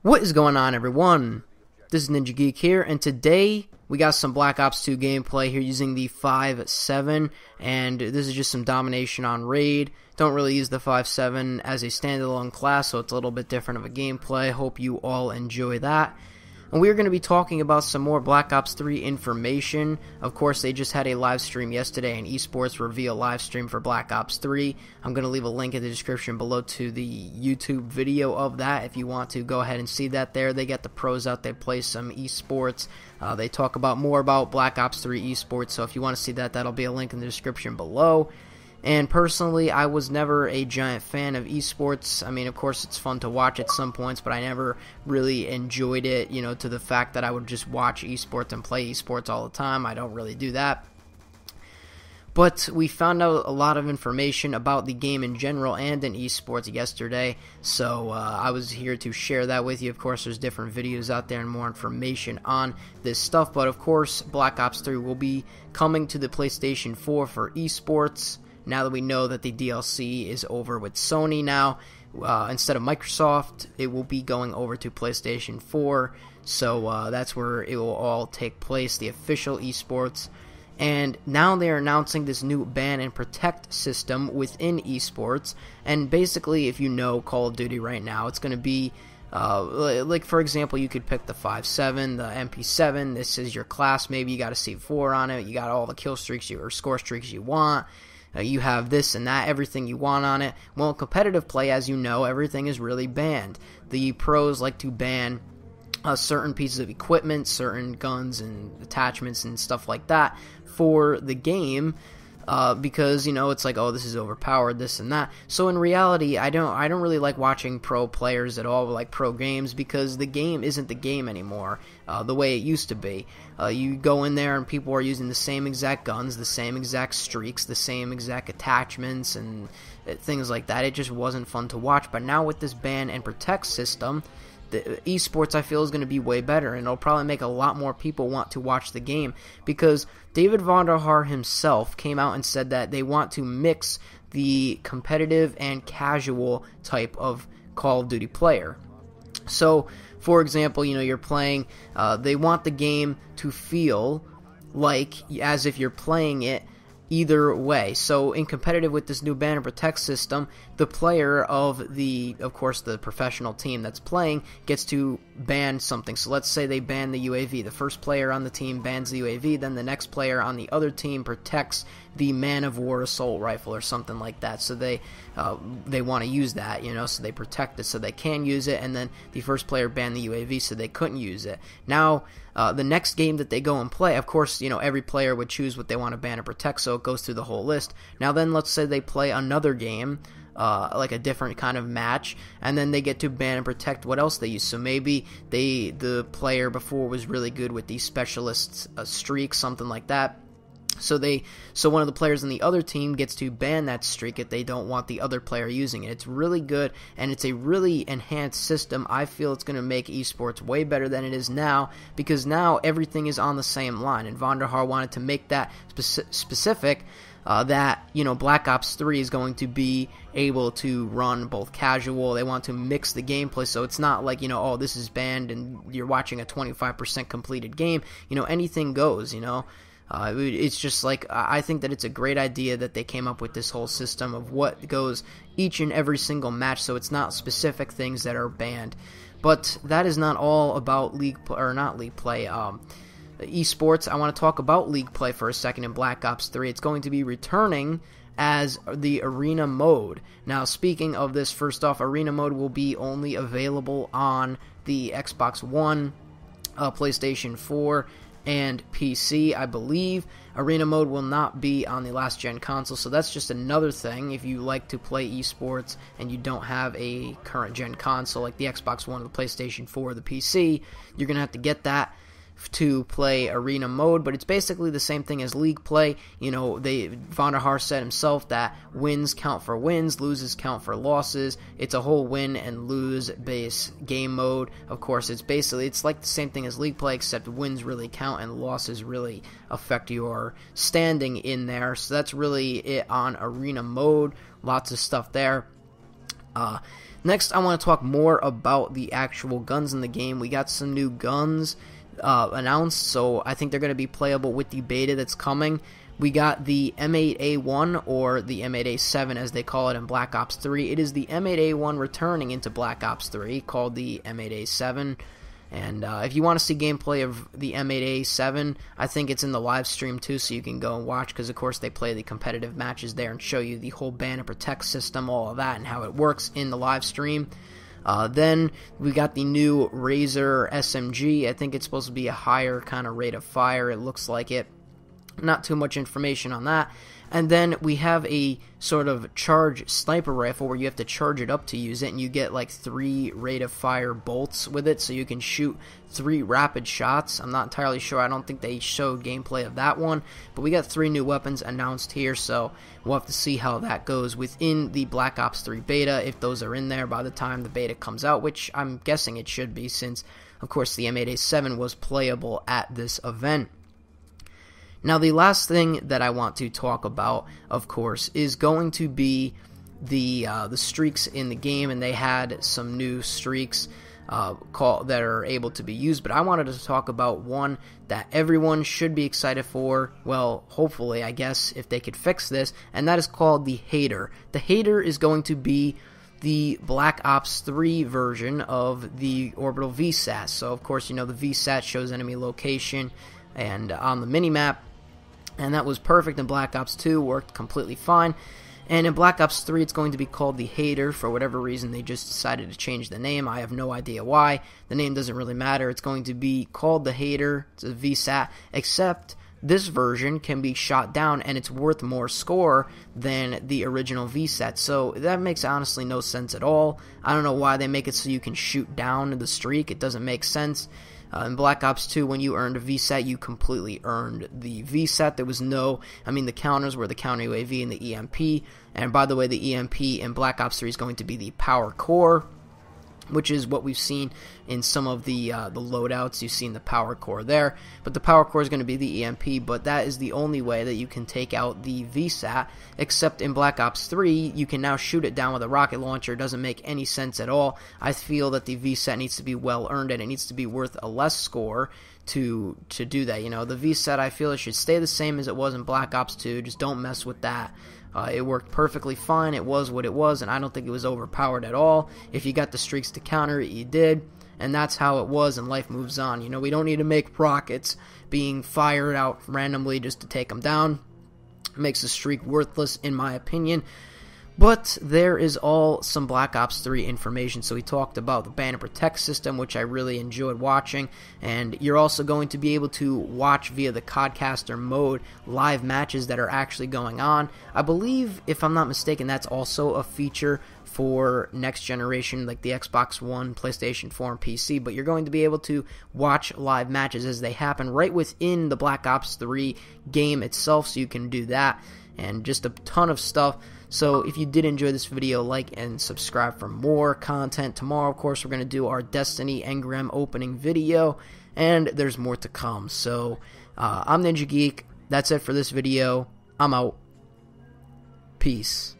What is going on, everyone? This is Ninja Geek here, and today we got some Black Ops 2 gameplay here using the 5.7, and this is just some domination on raid. Don't really use the 5.7 as a standalone class, so it's a little bit different of a gameplay. Hope you all enjoy that. And we're going to be talking about some more Black Ops 3 information. Of course, they just had a live stream yesterday, an esports reveal live stream for Black Ops 3. I'm going to leave a link in the description below to the YouTube video of that if you want to go ahead and see that there. They get the pros out, they play some esports. They talk about more about Black Ops 3 esports, so if you want to see that, that'll be a link in the description below. And personally, I was never a giant fan of esports. I mean, of course, it's fun to watch at some points, but I never really enjoyed it, you know, to the fact that I would just watch esports and play esports all the time. I don't really do that. But we found out a lot of information about the game in general and in esports yesterday, so I was here to share that with you. Of course, there's different videos out there and more information on this stuff, but of course, Black Ops 3 will be coming to the PlayStation 4 for esports. Now that we know that the DLC is over with Sony now, instead of Microsoft, it will be going over to PlayStation 4. So that's where it will all take place, the official esports. And now they are announcing this new ban and protect system within esports. And basically, if you know Call of Duty right now, it's going to be like, for example, you could pick the 5.7, the MP7. This is your class. Maybe you got a C4 on it. You got all the kill streaks or score streaks you want. You have this and that, everything you want on it. Well, in competitive play, as you know, everything is really banned. The pros like to ban certain pieces of equipment, certain guns and attachments and stuff like that for the game. Because, you know, it's like, oh, this is overpowered, this and that. So in reality, I don't really like watching pro players at all, like pro games, because the game isn't the game anymore, the way it used to be. You go in there and people are using the same exact guns, the same exact streaks, the same exact attachments and things like that. It just wasn't fun to watch. But now with this ban and protect system, the esports, I feel, is going to be way better, and it'll probably make a lot more people want to watch the game, because David Vonderhaar himself came out and said that they want to mix the competitive and casual type of Call of Duty player. So, for example, you know, you're playing, they want the game to feel like as if you're playing it either way. So in competitive, with this new ban and protect system, the player of course, the professional team that's playing gets to ban something. So let's say they ban the UAV. The first player on the team bans the UAV, then the next player on the other team protects the Man of War assault rifle or something like that. So they want to use that, you know, so they protect it so they can use it, and then the first player banned the UAV so they couldn't use it. Now, the next game that they go and play, of course, you know, every player would choose what they want to ban and protect, so it goes through the whole list. Now then, let's say they play another game, like a different kind of match, and then they get to ban and protect what else they use. So maybe the player before was really good with the specialist streak, something like that. So one of the players on the other team gets to ban that streak if they don't want the other player using it. It's really good, and it's a really enhanced system. I feel it's going to make esports way better than it is now, because now everything is on the same line, and Vonderhaar wanted to make that specific, that, you know, Black Ops 3 is going to be able to run both casual. They want to mix the gameplay, so it's not like, you know, oh, this is banned and you're watching a 25% completed game. You know, anything goes, you know. It's just like, I think that it's a great idea that they came up with this whole system of what goes each and every single match, so it's not specific things that are banned. But that is not all about esports. I want to talk about league play for a second in Black Ops 3. It's going to be returning as the arena mode. Now, speaking of this, first off, arena mode will be only available on the Xbox One, PlayStation 4, and PC, I believe. Arena mode will not be on the last gen console, so that's just another thing. If you like to play esports and you don't have a current gen console like the Xbox One or the PlayStation 4 or the PC, you're gonna have to get that to play arena mode. But it's basically the same thing as league play. You know, Vonderhaar said himself that wins count for wins, loses count for losses. It's a whole win and lose base game mode. Of course, it's like the same thing as league play, except wins really count and losses really affect your standing in there. So that's really it on arena mode. Lots of stuff there. Next, I want to talk more about the actual guns in the game. We got some new guns announced, so I think they're going to be playable with the beta that's coming. We got the M8A1, or the M8A7 as they call it in Black Ops 3. It is the M8A1 returning into Black Ops 3, called the M8A7. And if you want to see gameplay of the M8A7, I think it's in the live stream too, so you can go and watch, because of course they play the competitive matches there and show you the whole ban and protect system, all of that, and how it works in the live stream. Then we got the new Razor SMG. I think it's supposed to be a higher kind of rate of fire, it looks like it. Not too much information on that. And then we have a sort of charge sniper rifle where you have to charge it up to use it, and you get like 3 rate of fire bolts with it, so you can shoot 3 rapid shots. I'm not entirely sure. I don't think they showed gameplay of that one, but we got 3 new weapons announced here, so we'll have to see how that goes within the Black Ops 3 beta, if those are in there by the time the beta comes out, which I'm guessing it should be, since of course the M8A7 was playable at this event. Now, the last thing that I want to talk about, of course, is going to be the streaks in the game, and they had some new streaks that are able to be used, but I wanted to talk about one that everyone should be excited for, well, hopefully, I guess, if they could fix this, and that is called the Hater. The Hater is going to be the Black Ops 3 version of the orbital VSAT. So, of course, you know, the VSAT shows enemy location and on the minimap, and that was perfect in Black Ops 2, worked completely fine. And in Black Ops 3, it's going to be called the Hater. For whatever reason, they just decided to change the name. I have no idea why. The name doesn't really matter. It's going to be called the Hater. It's a VSAT, except this version can be shot down, and it's worth more score than the original VSAT. So that makes honestly no sense at all. I don't know why they make it so you can shoot down the streak. It doesn't make sense. In Black Ops 2, when you earned a VSAT, you completely earned the VSAT. There was no, the counters were the counter UAV and the EMP. And by the way, the EMP in Black Ops 3 is going to be the power core, which is what we've seen in some of the loadouts. You've seen the power core there, but the power core is going to be the EMP, but that is the only way that you can take out the VSAT, except in Black Ops 3, you can now shoot it down with a rocket launcher. It doesn't make any sense at all. I feel that the VSAT needs to be well earned, and it needs to be worth a less score to do that. You know, the VSAT, I feel it should stay the same as it was in Black Ops 2. Just don't mess with that. It worked perfectly fine. It was what it was, and I don't think it was overpowered at all. If you got the streaks to counter it, you did, and that's how it was, and life moves on. You know, we don't need to make rockets being fired out randomly just to take them down. It makes the streak worthless, in my opinion. But there is all some Black Ops 3 information. So we talked about the ban and protect system, which I really enjoyed watching, and you're also going to be able to watch via the Codcaster mode live matches that are actually going on. I believe, if I'm not mistaken, that's also a feature for next generation, like the Xbox One, PlayStation 4, and PC, but you're going to be able to watch live matches as they happen right within the Black Ops 3 game itself, so you can do that, and just a ton of stuff. So if you did enjoy this video, like and subscribe for more content. Tomorrow, of course, we're going to do our Destiny Engram opening video, and there's more to come. So I'm Ninja Geek. That's it for this video. I'm out. Peace.